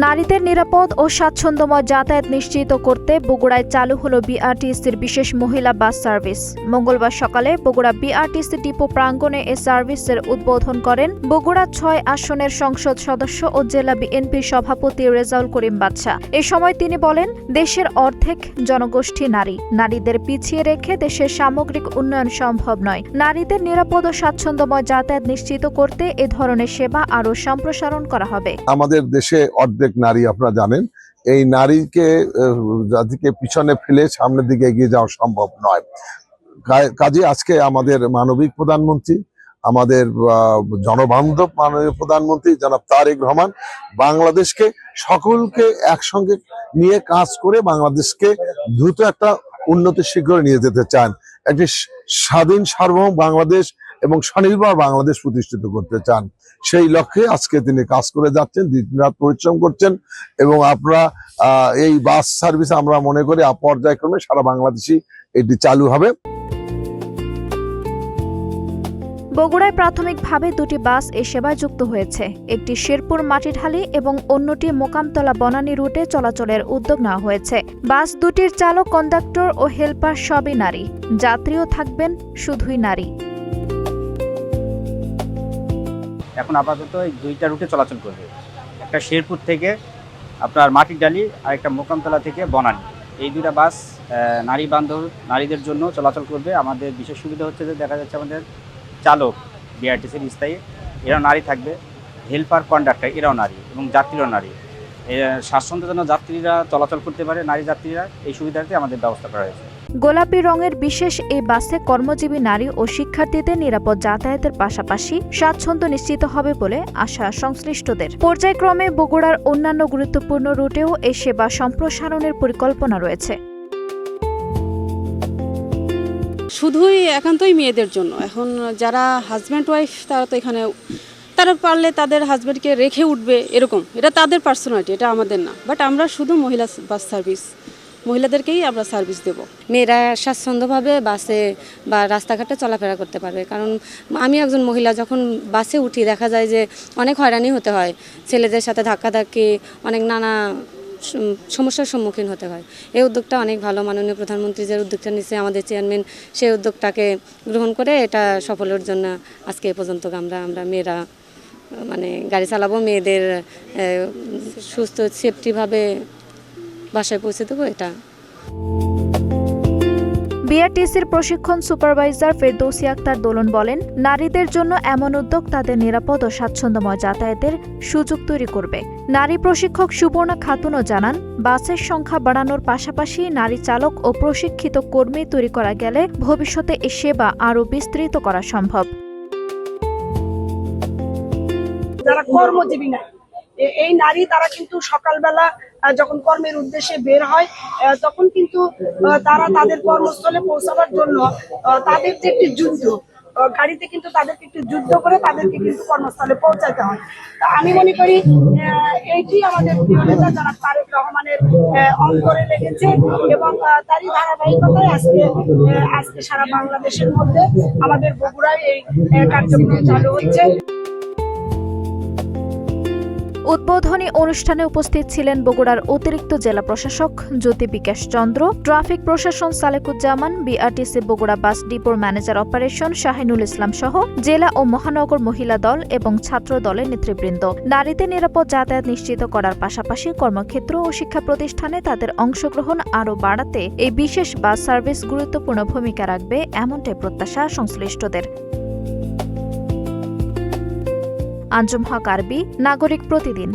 নারীদের নিরাপদ ও স্বাচ্ছন্দ্যময় যাতায়াত নিশ্চিত করতে বগুড়ায় চালু হলো বিআরটিসির বিশেষ মহিলা বাস সার্ভিস। মঙ্গলবার সকালে বগুড়া বিআরটিসি ডিপো প্রাঙ্গণে এ সার্ভিসের উদ্বোধন করেন বগুড়া ৬ আসনের সংসদ সদস্য ও জেলা বিএনপির সভাপতি রেজাউল করিম বাদশা। এ সময় তিনি বলেন, দেশের অর্ধেক জনগোষ্ঠী নারী। নারীদের পিছিয়ে রেখে দেশের সামগ্রিক উন্নয়ন সম্ভব নয়। নারীদের নিরাপদ ও স্বাচ্ছন্দ্যময় যাতায়াত নিশ্চিত করতে এ ধরনের সেবা আরও সম্প্রসারণ করা হবে। আমাদের দেশে অর্ধেক নারী, আপনারা জানেন, এই নারীকে জাতিকে পিছনে ফেলে সামনের দিকে এগিয়ে যাওয়া সম্ভব নয়। কাজে আজকে আমাদের মানবিক প্রধানমন্ত্রী, আমাদের জনবান্ধব মাননীয় প্রধানমন্ত্রী জনাব তারেক রহমান বাংলাদেশকে সকলকে একসঙ্গে নিয়ে কাজ করে বাংলাদেশকে দ্রুত একটা উন্নতির শিখরে নিয়ে যেতে চান। একটি স্বাধীন সার্বভৌম বাংলাদেশ এবং স্বনির্ভর বাংলাদেশ প্রতিষ্ঠিত করতে চান। সেই লক্ষ্যে আজকে তিনি কাজ করে যাচ্ছেন, দিনরাত পরিশ্রম করছেন এবং আপনারা এই বাস সার্ভিস আমরা মনে করি পর্যায়ক্রমে সারা বাংলাদেশে এটি চালু হবে। বগুড়ায় প্রাথমিকভাবে দুটি বাস এ সেবায় যুক্ত হয়েছে। একটি শেরপুর মাটিঢালি এবং অন্যটি মোকামতলা বনানী রুটে চলাচলের উদ্যোগ নেওয়া হয়েছে। বাস দুটির চালক, কন্ডাক্টর ও হেলপার সবই নারী। যাত্রীও থাকবেন শুধুই নারী। এখন আপাতত এই দুইটা রুটে চলাচল করবে, একটা শেরপুর থেকে আপনার মাটিডালি আর একটা মোকামতলা থেকে বনানী। এই দুইটা বাস নারী বান্ধব নারীদের জন্য চলাচল করবে। আমাদের বিশেষ সুবিধা হচ্ছে যে দেখা যাচ্ছে আমাদের চালক বিআরটিসির স্থায়ী এরাও নারী থাকবে, হেল্পার, কন্ডাক্টর এরাও নারী এবং যাত্রীরাও নারী। স্বাচ্ছন্দ্যের জন্য যাত্রীরা চলাচল করতে পারে, নারী যাত্রীরা, এই সুবিধাতে আমাদের ব্যবস্থা করা হয়েছে। গোলাপি রঙের বিশেষ এই বাসে কর্মজীবী নারী ও শিক্ষার্থীদের নিরাপদ যাতায়াতের পাশাপাশি স্বাচ্ছন্দ্য নিশ্চিত হবে বলে আশা সংশ্লিষ্টদের। পর্যায়ক্রমে বগুড়ার অন্যান্য গুরুত্বপূর্ণ রুটেও এই সেবা সম্প্রসারণের পরিকল্পনা রয়েছে। শুধুই একান্তই মেয়েদের জন্য। এখন যারা হাজব্যান্ড ওয়াইফ তারা তো এখানে তারা পারলে তাদের হাজব্যান্ডকে রেখে উঠবে, এরকম, এটা তাদের পার্সোনালিটি, এটা আমাদের না। বাট আমরা শুধু মহিলা বাস সার্ভিস, মহিলাদেরকেই আমরা সার্ভিস দেব। মেয়েরা স্বাচ্ছন্দ্যভাবে বাসে বা রাস্তাঘাটে চলাফেরা করতে পারবে। কারণ আমি একজন মহিলা, যখন বাসে উঠি দেখা যায় যে অনেক হয়রানি হতে হয়, ছেলেদের সাথে ধাক্কাধাক্কি, অনেক নানা সমস্যার সম্মুখীন হতে হয়। এই উদ্যোগটা অনেক ভালো। মাননীয় প্রধানমন্ত্রী যে উদ্যোগটা নিচ্ছে, আমাদের চেয়ারম্যান সেই উদ্যোগটাকে গ্রহণ করে এটা সফলের জন্য আজকে এ পর্যন্ত আমরা মেয়েরা গাড়ি চালাবো, মেয়েদের সুস্থ সেফটিভাবে বাসায় পৌঁছে দেবো। এটা বিআরটিসির প্রশিক্ষণ সুপারভাইজার ফেরদৌসী আক্তার দোলন বলেন, নারীদের জন্য এমন উদ্যোগ তাদের নিরাপদ ও স্বাচ্ছন্দ্যময় যাতায়াতের সুযোগ তৈরি করবে। নারী প্রশিক্ষক সুবর্ণা খাতুনও জানান, বাসের সংখ্যা বাড়ানোর পাশাপাশি নারী চালক ও প্রশিক্ষিত কর্মী তৈরি করা গেলে ভবিষ্যতে এ সেবা আরও বিস্তৃত করা সম্ভব। যারা কর্মজীবী নারী, এই নারী তারা কিন্তু সকালবেলা যখন কর্মের উদ্দেশ্যে বের হয় তখন কিন্তু তারা তাদের কর্মস্থলে পৌঁছাবার জন্য তাদের যে একটি যুদ্ধ, গাড়িতে কিন্তু তাদেরকে একটু যুদ্ধ করে তাদেরকে কিন্তু কর্মস্থলে পৌঁছাতে হয়। আমি মনে করি এইটি আমাদের প্রিয় নেতা যারা তারেক রহমানের অন্তরে লেগেছে এবং তারই ধারাবাহিকতায় আজকে সারা বাংলাদেশের মধ্যে আমাদের বগুড়ায় এই কার্যক্রম চালু হচ্ছে। উদ্বোধনী অনুষ্ঠানে উপস্থিত ছিলেন বগুড়ার অতিরিক্ত জেলা প্রশাসক জ্যোতি বিকাশ চন্দ্র, ট্রাফিক প্রশাসন সালেকুজ্জামান, বিআরটিসি বগুড়া বাস ডিপোর ম্যানেজার অপারেশন শাহিনুল ইসলাম সহ জেলা ও মহানগর মহিলা দল এবং ছাত্র দলের নেতৃবৃন্দ। নারীদের নিরাপদ যাতায়াত নিশ্চিত করার পাশাপাশি কর্মক্ষেত্র ও শিক্ষা প্রতিষ্ঠানে তাদের অংশগ্রহণ আরও বাড়াতে এই বিশেষ বাস সার্ভিস গুরুত্বপূর্ণ ভূমিকা রাখবে, এমনটাই প্রত্যাশা সংশ্লিষ্টদের। আঞ্জুম হক আরবি, নাগরিক প্রতিদিন।